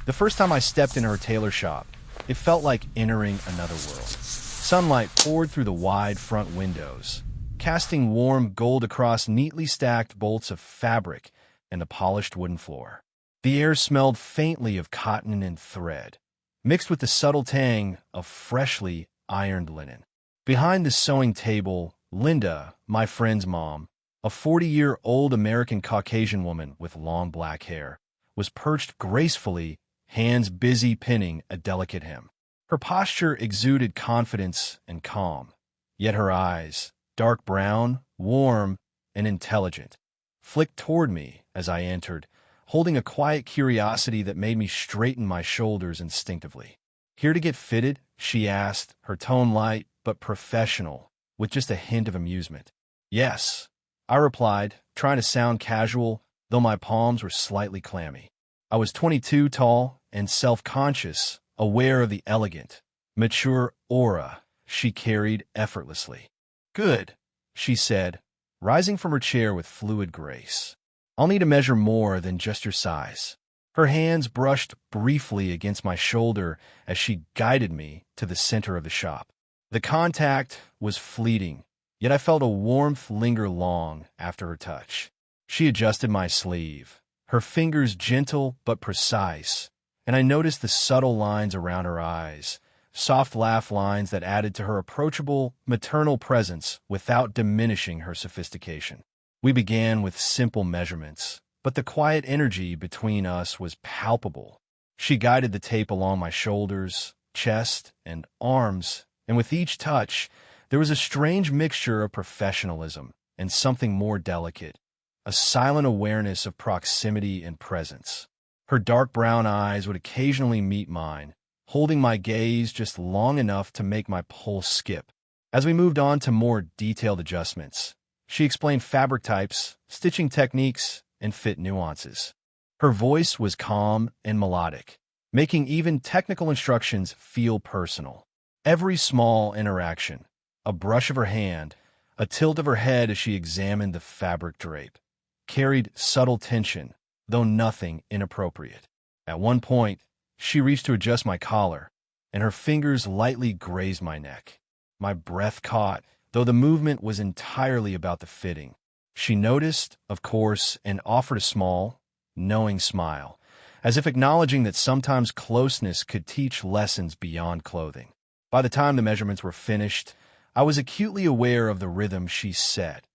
The first time I stepped in her tailor shop, it felt like entering another world. Sunlight poured through the wide front windows, casting warm gold across neatly stacked bolts of fabric and the polished wooden floor. The air smelled faintly of cotton and thread, mixed with the subtle tang of freshly ironed linen. Behind the sewing table, Linda, my friend's mom, a 40-year-old American Caucasian woman with long black hair, was perched gracefully, hands busy pinning a delicate hem. Her posture exuded confidence and calm, yet her eyes, dark brown, warm, and intelligent, flicked toward me as I entered, holding a quiet curiosity that made me straighten my shoulders instinctively. "Here to get fitted?" she asked, her tone light but professional, with just a hint of amusement. "Yes," I replied, trying to sound casual, though my palms were slightly clammy. I was 22, tall, and self-conscious, aware of the elegant, mature aura she carried effortlessly. "Good," she said, rising from her chair with fluid grace. "I'll need to measure more than just your size." Her hands brushed briefly against my shoulder as she guided me to the center of the shop. The contact was fleeting, yet I felt a warmth linger long after her touch. She adjusted my sleeve, her fingers gentle but precise, and I noticed the subtle lines around her eyes, soft laugh lines that added to her approachable, maternal presence without diminishing her sophistication. We began with simple measurements, but the quiet energy between us was palpable. She guided the tape along my shoulders, chest, and arms, and with each touch, there was a strange mixture of professionalism and something more delicate, a silent awareness of proximity and presence. Her dark brown eyes would occasionally meet mine, holding my gaze just long enough to make my pulse skip. As we moved on to more detailed adjustments, she explained fabric types, stitching techniques, and fit nuances. Her voice was calm and melodic, making even technical instructions feel personal. Every small interaction, a brush of her hand, a tilt of her head as she examined the fabric drape, carried subtle tension, though nothing inappropriate. At one point, she reached to adjust my collar, and her fingers lightly grazed my neck. My breath caught, though the movement was entirely about the fitting. She noticed, of course, and offered a small, knowing smile, as if acknowledging that sometimes closeness could teach lessons beyond clothing. By the time the measurements were finished, I was acutely aware of the rhythm she set,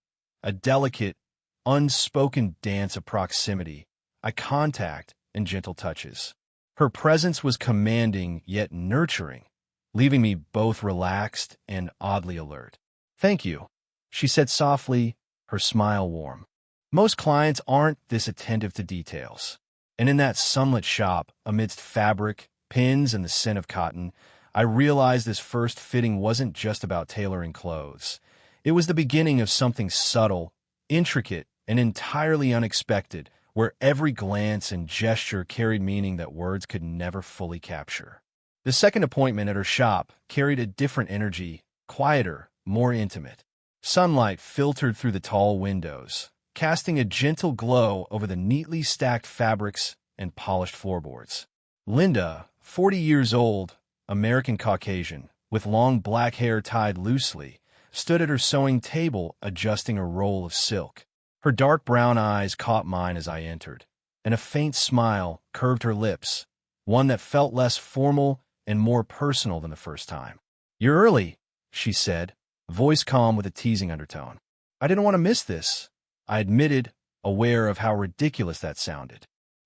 a delicate, unspoken dance of proximity, eye contact, and gentle touches. Her presence was commanding yet nurturing, leaving me both relaxed and oddly alert. "Thank you," she said softly, her smile warm. Most clients aren't this attentive to details, and in that sunlit shop, amidst fabric, pins, and the scent of cotton, I realized this first fitting wasn't just about tailoring clothes. It was the beginning of something subtle, intricate, and entirely unexpected, where every glance and gesture carried meaning that words could never fully capture. The second appointment at her shop carried a different energy, quieter, more intimate. Sunlight filtered through the tall windows, casting a gentle glow over the neatly stacked fabrics and polished floorboards. Linda, 40 years old, American Caucasian, with long black hair tied loosely, stood at her sewing table adjusting a roll of silk. Her dark brown eyes caught mine as I entered, and a faint smile curved her lips, one that felt less formal and more personal than the first time. "You're early," she said, voice calm with a teasing undertone. "I didn't want to miss this," I admitted, aware of how ridiculous that sounded.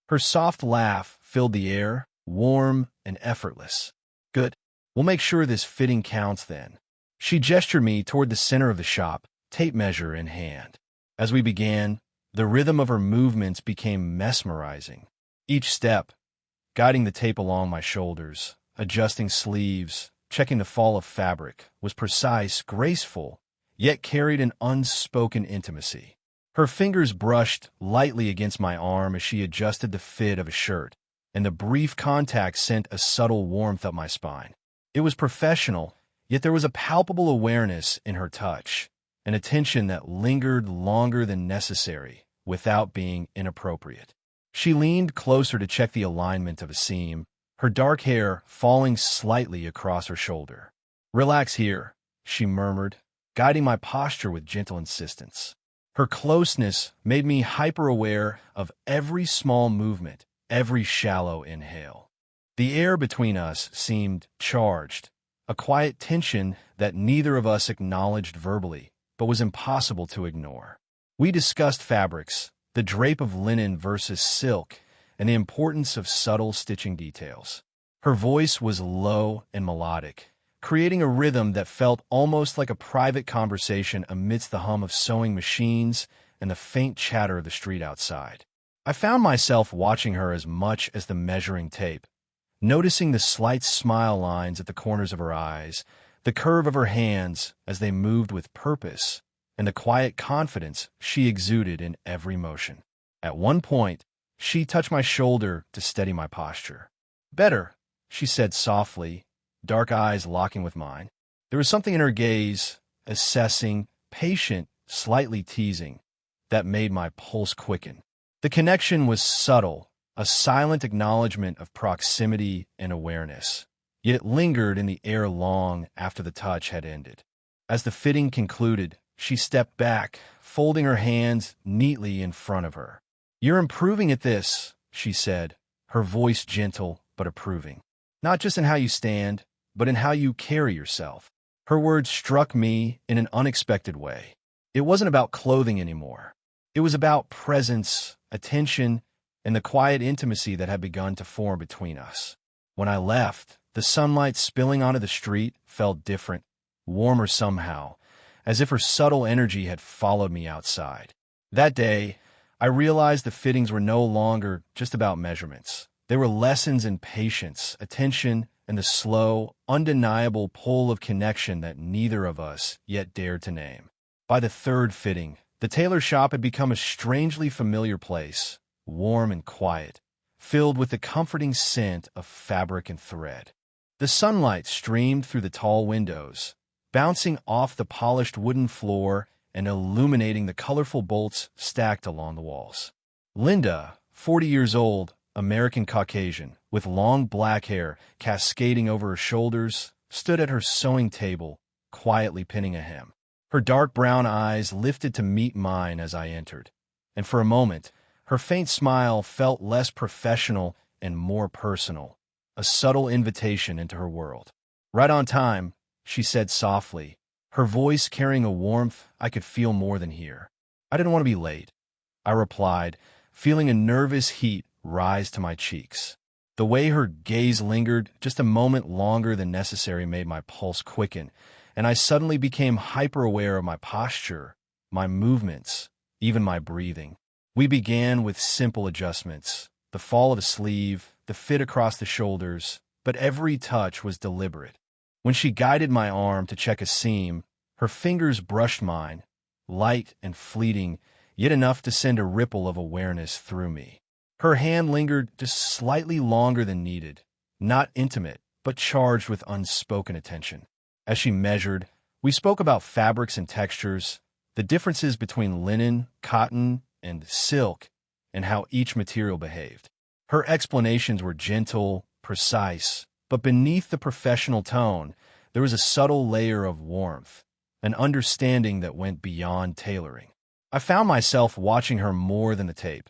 Her soft laugh filled the air, warm and effortless. "Good. We'll make sure this fitting counts then." She gestured me toward the center of the shop, tape measure in hand. As we began, the rhythm of her movements became mesmerizing. Each step, guiding the tape along my shoulders, adjusting sleeves, checking the fall of fabric, was precise, graceful, yet carried an unspoken intimacy. Her fingers brushed lightly against my arm as she adjusted the fit of a shirt, and the brief contact sent a subtle warmth up my spine. It was professional, yet there was a palpable awareness in her touch, an attention that lingered longer than necessary without being inappropriate. She leaned closer to check the alignment of a seam, her dark hair falling slightly across her shoulder. "Relax here," she murmured, guiding my posture with gentle insistence. Her closeness made me hyper-aware of every small movement, every shallow inhale. The air between us seemed charged, a quiet tension that neither of us acknowledged verbally, but was impossible to ignore. We discussed fabrics, the drape of linen versus silk, and the importance of subtle stitching details. Her voice was low and melodic, creating a rhythm that felt almost like a private conversation amidst the hum of sewing machines and the faint chatter of the street outside. I found myself watching her as much as the measuring tape, noticing the slight smile lines at the corners of her eyes, the curve of her hands as they moved with purpose, and the quiet confidence she exuded in every motion. At one point, she touched my shoulder to steady my posture. "Better," she said softly, dark eyes locking with mine. There was something in her gaze, assessing, patient, slightly teasing, that made my pulse quicken. The connection was subtle, a silent acknowledgement of proximity and awareness, yet it lingered in the air long after the touch had ended. As the fitting concluded, she stepped back, folding her hands neatly in front of her. "You're improving at this," she said, her voice gentle but approving. "Not just in how you stand, but in how you carry yourself." Her words struck me in an unexpected way. It wasn't about clothing anymore. It was about presence, attention, and the quiet intimacy that had begun to form between us. When I left, the sunlight spilling onto the street felt different, warmer somehow, as if her subtle energy had followed me outside. That day, I realized the fittings were no longer just about measurements. They were lessons in patience, attention, and the slow, undeniable pull of connection that neither of us yet dared to name. By the third fitting, the tailor shop had become a strangely familiar place, warm and quiet, filled with the comforting scent of fabric and thread. The sunlight streamed through the tall windows, bouncing off the polished wooden floor and illuminating the colorful bolts stacked along the walls. Linda, 40 years old, American Caucasian, with long black hair cascading over her shoulders, stood at her sewing table, quietly pinning a hem. Her dark brown eyes lifted to meet mine as I entered, and for a moment, her faint smile felt less professional and more personal, a subtle invitation into her world. "Right on time," she said softly, her voice carrying a warmth I could feel more than hear. "I didn't want to be late," I replied, feeling a nervous heat rise to my cheeks. The way her gaze lingered just a moment longer than necessary made my pulse quicken, and I suddenly became hyper-aware of my posture, my movements, even my breathing. We began with simple adjustments, the fall of a sleeve, the fit across the shoulders, but every touch was deliberate. When she guided my arm to check a seam, her fingers brushed mine, light and fleeting, yet enough to send a ripple of awareness through me. Her hand lingered just slightly longer than needed, not intimate, but charged with unspoken attention. As she measured, we spoke about fabrics and textures, the differences between linen, cotton, and silk, and how each material behaved. Her explanations were gentle, precise, but beneath the professional tone, there was a subtle layer of warmth, an understanding that went beyond tailoring. I found myself watching her more than the tape,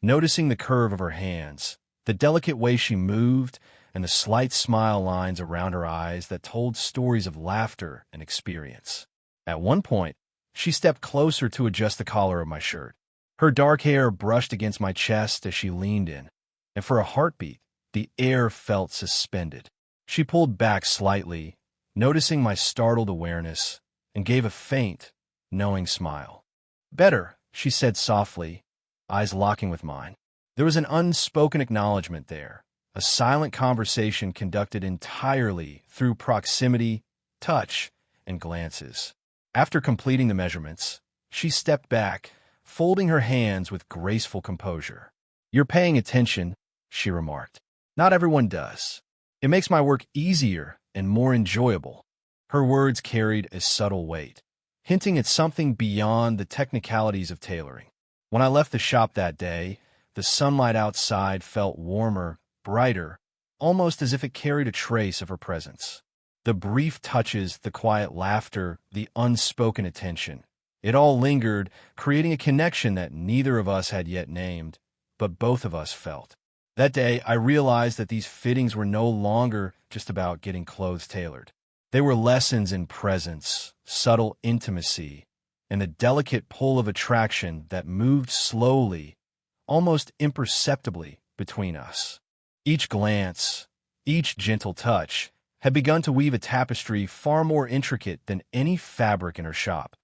noticing the curve of her hands, the delicate way she moved, and the slight smile lines around her eyes that told stories of laughter and experience. At one point, she stepped closer to adjust the collar of my shirt. Her dark hair brushed against my chest as she leaned in, and for a heartbeat, the air felt suspended. She pulled back slightly, noticing my startled awareness, and gave a faint, knowing smile. "Better," she said softly, eyes locking with mine. There was an unspoken acknowledgement there, a silent conversation conducted entirely through proximity, touch, and glances. After completing the measurements, she stepped back, folding her hands with graceful composure. "You're paying attention," she remarked. "Not everyone does. It makes my work easier and more enjoyable." Her words carried a subtle weight, hinting at something beyond the technicalities of tailoring. When I left the shop that day, the sunlight outside felt warmer, brighter, almost as if it carried a trace of her presence. The brief touches, the quiet laughter, the unspoken attention. It all lingered, creating a connection that neither of us had yet named, but both of us felt. That day, I realized that these fittings were no longer just about getting clothes tailored. They were lessons in presence, subtle intimacy, and the delicate pull of attraction that moved slowly, almost imperceptibly, between us. Each glance, each gentle touch, had begun to weave a tapestry far more intricate than any fabric in her shop,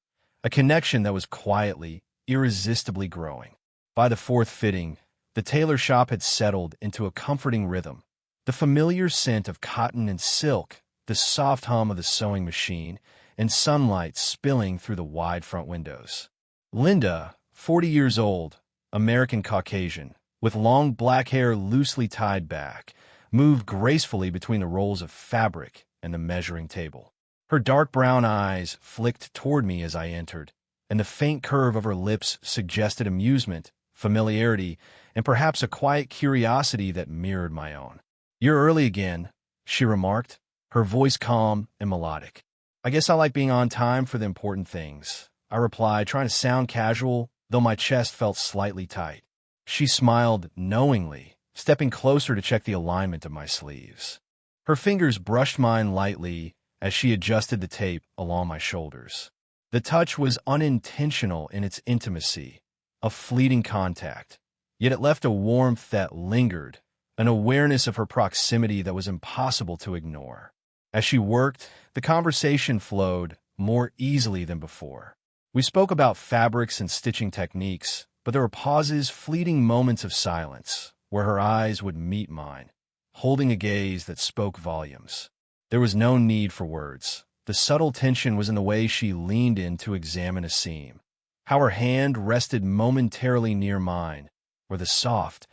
a connection that was quietly, irresistibly growing. By the fourth fitting, the tailor shop had settled into a comforting rhythm. The familiar scent of cotton and silk, the soft hum of the sewing machine, and sunlight spilling through the wide front windows. Linda, 40 years old, American Caucasian, with long black hair loosely tied back, moved gracefully between the rolls of fabric and the measuring table. Her dark brown eyes flicked toward me as I entered, and the faint curve of her lips suggested amusement, familiarity, and perhaps a quiet curiosity that mirrored my own. "You're early again," she remarked, her voice calm and melodic. "I guess I like being on time for the important things," I replied, trying to sound casual, though my chest felt slightly tight. She smiled knowingly, stepping closer to check the alignment of my sleeves. Her fingers brushed mine lightly as she adjusted the tape along my shoulders. The touch was unintentional in its intimacy, a fleeting contact, yet it left a warmth that lingered, an awareness of her proximity that was impossible to ignore. As she worked, the conversation flowed more easily than before. We spoke about fabrics and stitching techniques, but there were pauses, fleeting moments of silence, where her eyes would meet mine, holding a gaze that spoke volumes. There was no need for words. The subtle tension was in the way she leaned in to examine a seam, how her hand rested momentarily near mine, or the soft,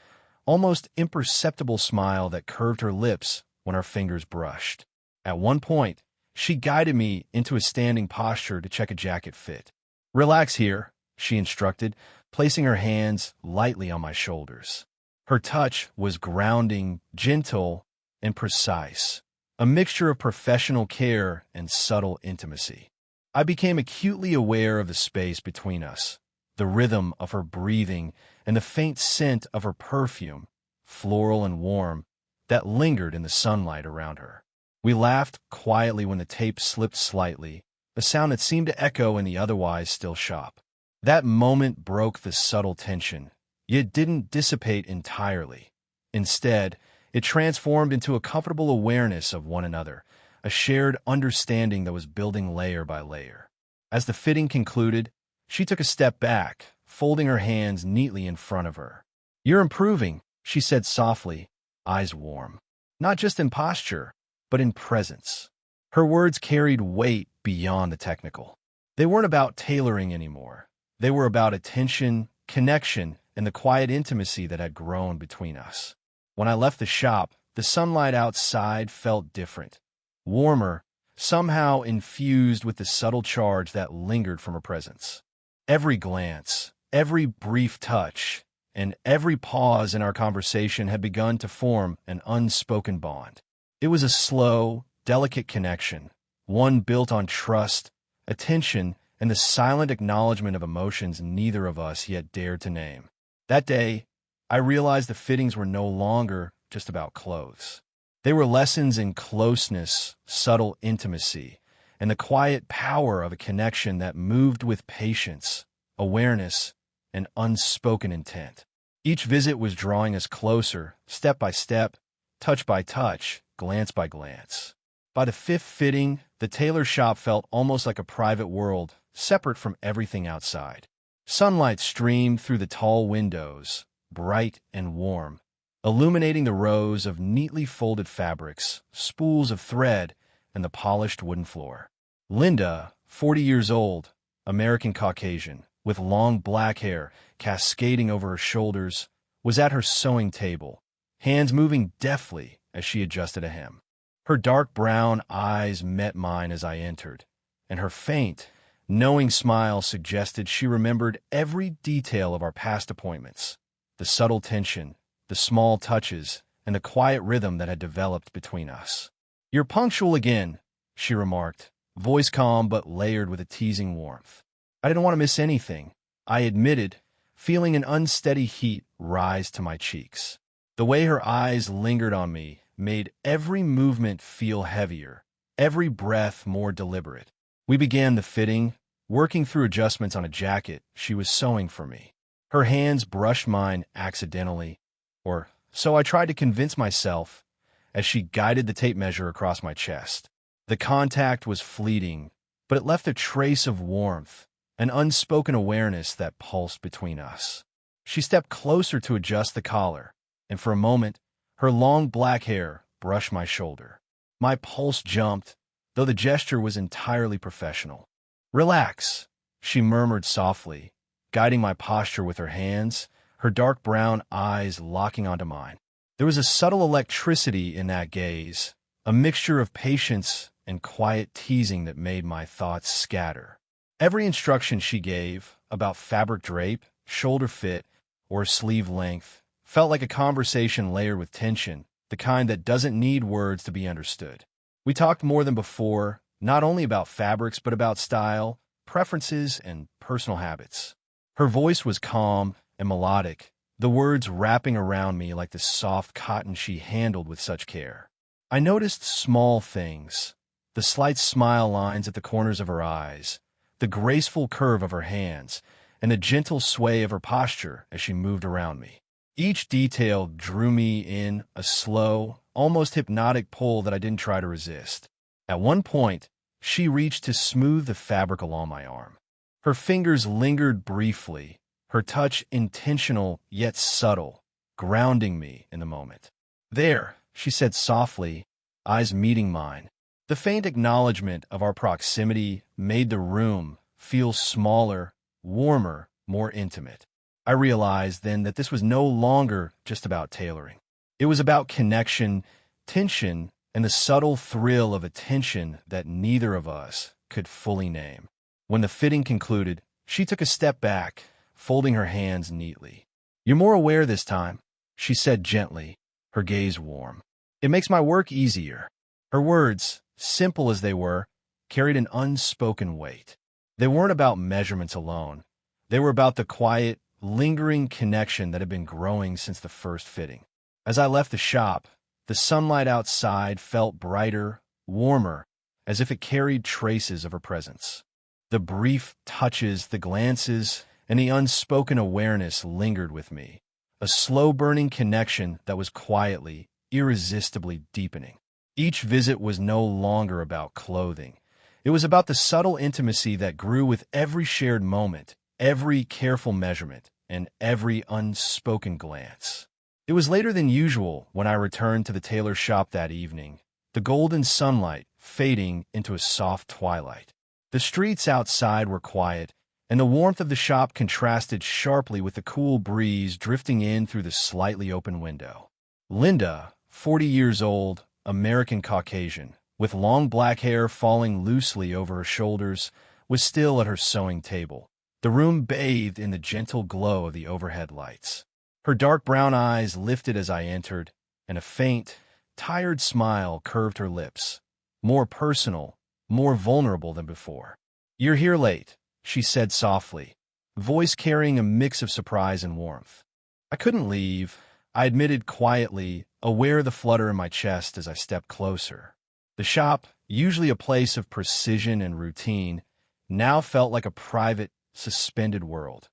almost imperceptible smile that curved her lips when our fingers brushed. At one point, she guided me into a standing posture to check a jacket fit. "Relax here," she instructed, placing her hands lightly on my shoulders. Her touch was grounding, gentle, and precise, a mixture of professional care and subtle intimacy. I became acutely aware of the space between us, the rhythm of her breathing, and the faint scent of her perfume, floral and warm, that lingered in the sunlight around her. We laughed quietly when the tape slipped slightly, a sound that seemed to echo in the otherwise still shop. That moment broke the subtle tension, yet didn't dissipate entirely. Instead, it transformed into a comfortable awareness of one another, a shared understanding that was building layer by layer. As the fitting concluded, she took a step back, folding her hands neatly in front of her. "You're improving," she said softly, eyes warm. "Not just in posture, but in presence." Her words carried weight beyond the technical. They weren't about tailoring anymore. They were about attention, connection, and the quiet intimacy that had grown between us. When I left the shop, the sunlight outside felt different, warmer, somehow infused with the subtle charge that lingered from her presence. Every glance, every brief touch, and every pause in our conversation had begun to form an unspoken bond. It was a slow, delicate connection, one built on trust, attention, and the silent acknowledgement of emotions neither of us yet dared to name. That day, I realized the fittings were no longer just about clothes. They were lessons in closeness, subtle intimacy, and the quiet power of a connection that moved with patience, awareness, and unspoken intent. Each visit was drawing us closer, step by step, touch by touch, glance by glance. By the fifth fitting, the tailor shop felt almost like a private world, separate from everything outside. Sunlight streamed through the tall windows, bright and warm, illuminating the rows of neatly folded fabrics, spools of thread, and the polished wooden floor. Linda, 40 years old, American Caucasian, with long black hair cascading over her shoulders, was at her sewing table, hands moving deftly as she adjusted a hem. Her dark brown eyes met mine as I entered, and her faint, knowing smile suggested she remembered every detail of our past appointments, the subtle tension, the small touches, and the quiet rhythm that had developed between us. "You're punctual again," she remarked, voice calm but layered with a teasing warmth. "I didn't want to miss anything," I admitted, feeling an unsteady heat rise to my cheeks. The way her eyes lingered on me made every movement feel heavier, every breath more deliberate. We began the fitting, working through adjustments on a jacket she was sewing for me. Her hands brushed mine accidentally, or so I tried to convince myself, as she guided the tape measure across my chest. The contact was fleeting, but it left a trace of warmth, an unspoken awareness that pulsed between us. She stepped closer to adjust the collar, and for a moment, her long black hair brushed my shoulder. My pulse jumped, though the gesture was entirely professional. "Relax," she murmured softly, guiding my posture with her hands, her dark brown eyes locking onto mine. There was a subtle electricity in that gaze, a mixture of patience and quiet teasing that made my thoughts scatter. Every instruction she gave about fabric drape, shoulder fit, or sleeve length felt like a conversation layered with tension, the kind that doesn't need words to be understood. We talked more than before, not only about fabrics but about style, preferences, and personal habits. Her voice was calm and melodic, the words wrapping around me like the soft cotton she handled with such care. I noticed small things, the slight smile lines at the corners of her eyes, the graceful curve of her hands, and the gentle sway of her posture as she moved around me. Each detail drew me in a slow, almost hypnotic pull that I didn't try to resist. At one point, she reached to smooth the fabric along my arm. Her fingers lingered briefly, her touch intentional yet subtle, grounding me in the moment. "There," she said softly, eyes meeting mine. The faint acknowledgement of our proximity made the room feel smaller, warmer, more intimate. I realized then that this was no longer just about tailoring. It was about connection, tension, and the subtle thrill of attention that neither of us could fully name. When the fitting concluded, she took a step back, folding her hands neatly. "You're more aware this time," she said gently, her gaze warm. "It makes my work easier." Her words, simple as they were, carried an unspoken weight. They weren't about measurements alone. They were about the quiet, lingering connection that had been growing since the first fitting. As I left the shop, the sunlight outside felt brighter, warmer, as if it carried traces of her presence. The brief touches, the glances, and the unspoken awareness lingered with me, a slow-burning connection that was quietly, irresistibly deepening. Each visit was no longer about clothing. It was about the subtle intimacy that grew with every shared moment, every careful measurement, and every unspoken glance. It was later than usual when I returned to the tailor shop that evening, the golden sunlight fading into a soft twilight. The streets outside were quiet, and the warmth of the shop contrasted sharply with the cool breeze drifting in through the slightly open window. Linda, 40 years old, American Caucasian, with long black hair falling loosely over her shoulders, was still at her sewing table, the room bathed in the gentle glow of the overhead lights. Her dark brown eyes lifted as I entered, and a faint, tired smile curved her lips, more personal, more vulnerable than before. "You're here late," she said softly, voice carrying a mix of surprise and warmth. "I couldn't leave," I admitted quietly, aware of the flutter in my chest as I stepped closer. The shop, usually a place of precision and routine, now felt like a private, suspended world,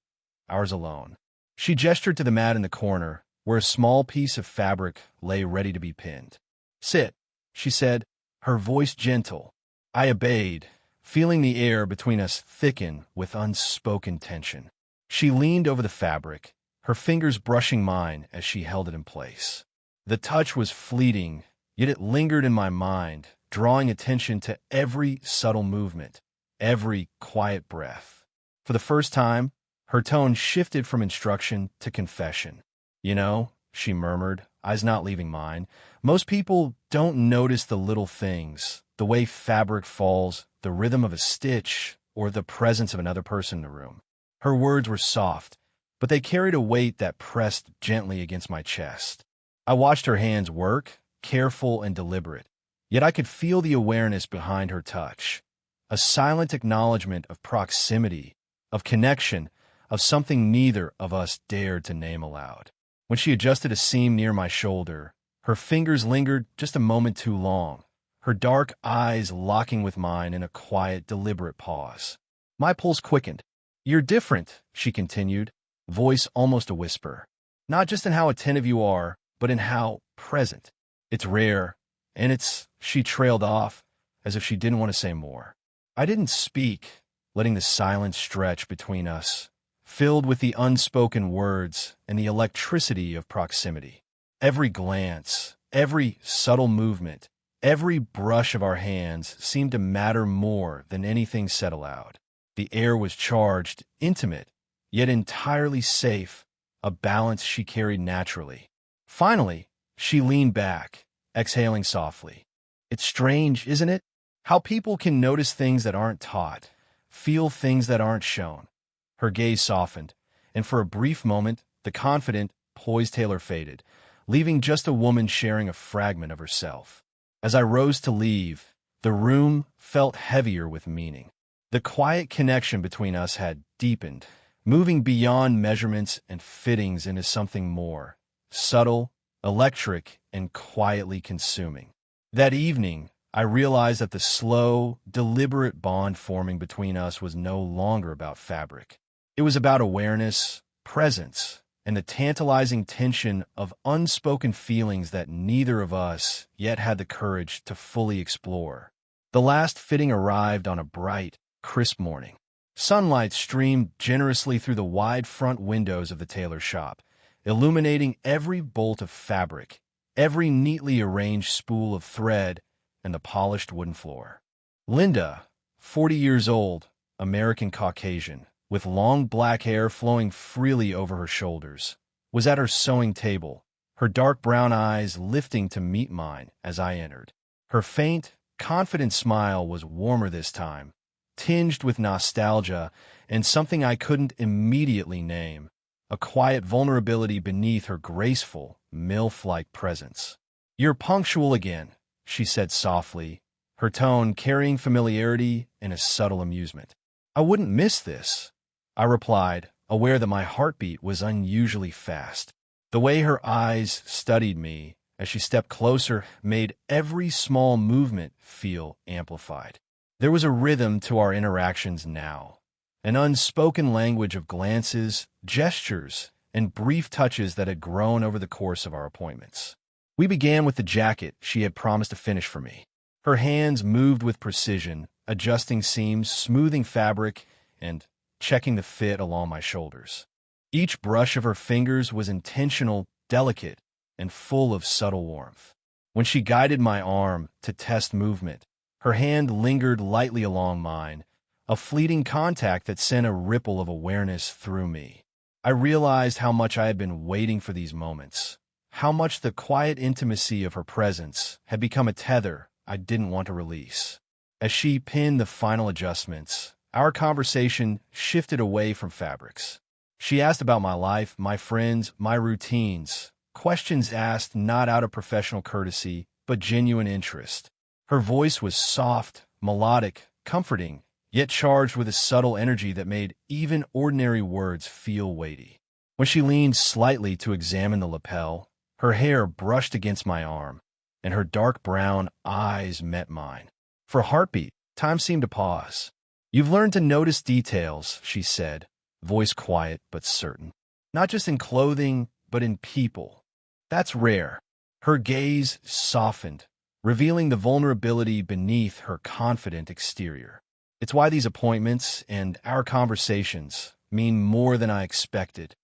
ours alone. She gestured to the mat in the corner, where a small piece of fabric lay ready to be pinned. "Sit," she said, her voice gentle. I obeyed, feeling the air between us thicken with unspoken tension. She leaned over the fabric, her fingers brushing mine as she held it in place. The touch was fleeting, yet it lingered in my mind, drawing attention to every subtle movement, every quiet breath. For the first time, her tone shifted from instruction to confession. "You know," she murmured, eyes not leaving mine, "most people don't notice the little things, the way fabric falls, the rhythm of a stitch, or the presence of another person in the room." Her words were soft, but they carried a weight that pressed gently against my chest. I watched her hands work, careful and deliberate, yet I could feel the awareness behind her touch, a silent acknowledgement of proximity, of connection, of something neither of us dared to name aloud. When she adjusted a seam near my shoulder, her fingers lingered just a moment too long, her dark eyes locking with mine in a quiet, deliberate pause. My pulse quickened. "You're different," she continued, voice almost a whisper. "Not just in how attentive you are, but in how present. It's rare, and she trailed off, as if she didn't want to say more. I didn't speak, letting the silence stretch between us, filled with the unspoken words and the electricity of proximity. Every glance, every subtle movement, every brush of our hands seemed to matter more than anything said aloud. The air was charged, intimate, yet entirely safe, a balance she carried naturally. Finally, she leaned back, exhaling softly. "It's strange, isn't it? How people can notice things that aren't taught, feel things that aren't shown." Her gaze softened, and for a brief moment, the confident, poised Tailor faded, leaving just a woman sharing a fragment of herself. As I rose to leave, the room felt heavier with meaning. The quiet connection between us had deepened, moving beyond measurements and fittings into something more subtle, electric, and quietly consuming. That evening, I realized that the slow, deliberate bond forming between us was no longer about fabric. It was about awareness, presence, and the tantalizing tension of unspoken feelings that neither of us yet had the courage to fully explore. The last fitting arrived on a bright, crisp morning. Sunlight streamed generously through the wide front windows of the tailor shop, illuminating every bolt of fabric, every neatly arranged spool of thread, and the polished wooden floor. Linda, 40 years old, American Caucasian, with long black hair flowing freely over her shoulders, was at her sewing table, her dark brown eyes lifting to meet mine as I entered. Her faint, confident smile was warmer this time, tinged with nostalgia and something I couldn't immediately name, a quiet vulnerability beneath her graceful, MILF-like presence. "You're punctual again," she said softly, her tone carrying familiarity and a subtle amusement. "I wouldn't miss this," I replied, aware that my heartbeat was unusually fast. The way her eyes studied me as she stepped closer made every small movement feel amplified. There was a rhythm to our interactions now, an unspoken language of glances, gestures, and brief touches that had grown over the course of our appointments. We began with the jacket she had promised to finish for me. Her hands moved with precision, adjusting seams, smoothing fabric, and checking the fit along my shoulders. Each brush of her fingers was intentional, delicate, and full of subtle warmth. When she guided my arm to test movement, her hand lingered lightly along mine, a fleeting contact that sent a ripple of awareness through me. I realized how much I had been waiting for these moments, how much the quiet intimacy of her presence had become a tether I didn't want to release. As she pinned the final adjustments, our conversation shifted away from fabrics. She asked about my life, my friends, my routines, questions asked not out of professional courtesy, but genuine interest. Her voice was soft, melodic, comforting, yet charged with a subtle energy that made even ordinary words feel weighty. When she leaned slightly to examine the lapel, her hair brushed against my arm, and her dark brown eyes met mine. For a heartbeat, time seemed to pause. "You've learned to notice details," she said, voice quiet but certain. "Not just in clothing, but in people. That's rare." Her gaze softened, revealing the vulnerability beneath her confident exterior. "It's why these appointments and our conversations mean more than I expected."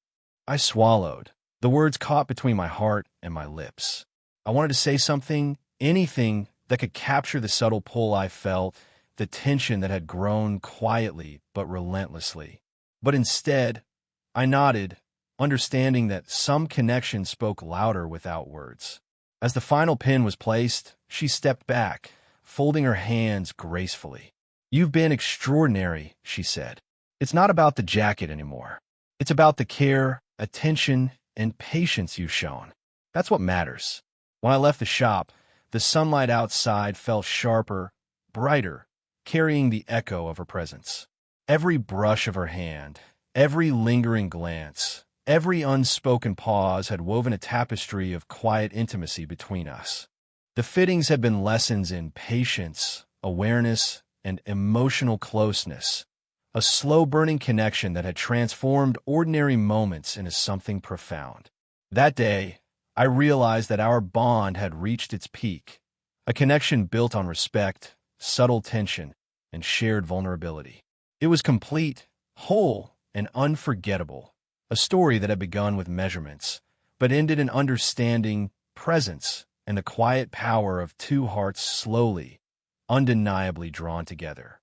I swallowed. The words caught between my heart and my lips. I wanted to say something, anything that could capture the subtle pull I felt, the tension that had grown quietly but relentlessly. But instead, I nodded, understanding that some connection spoke louder without words. As the final pin was placed, she stepped back, folding her hands gracefully. "You've been extraordinary," she said. "It's not about the jacket anymore. It's about the care, attention, and patience you've shown. That's what matters. When I left the shop, the sunlight outside fell sharper, brighter, carrying the echo of her presence. Every brush of her hand, every lingering glance, every unspoken pause had woven a tapestry of quiet intimacy between us. The fittings had been lessons in patience, awareness, and emotional closeness, a slow-burning connection that had transformed ordinary moments into something profound. That day, I realized that our bond had reached its peak, a connection built on respect, subtle tension, and shared vulnerability. It was complete, whole, and unforgettable, a story that had begun with measurements, but ended in understanding, presence, and the quiet power of two hearts slowly, undeniably drawn together.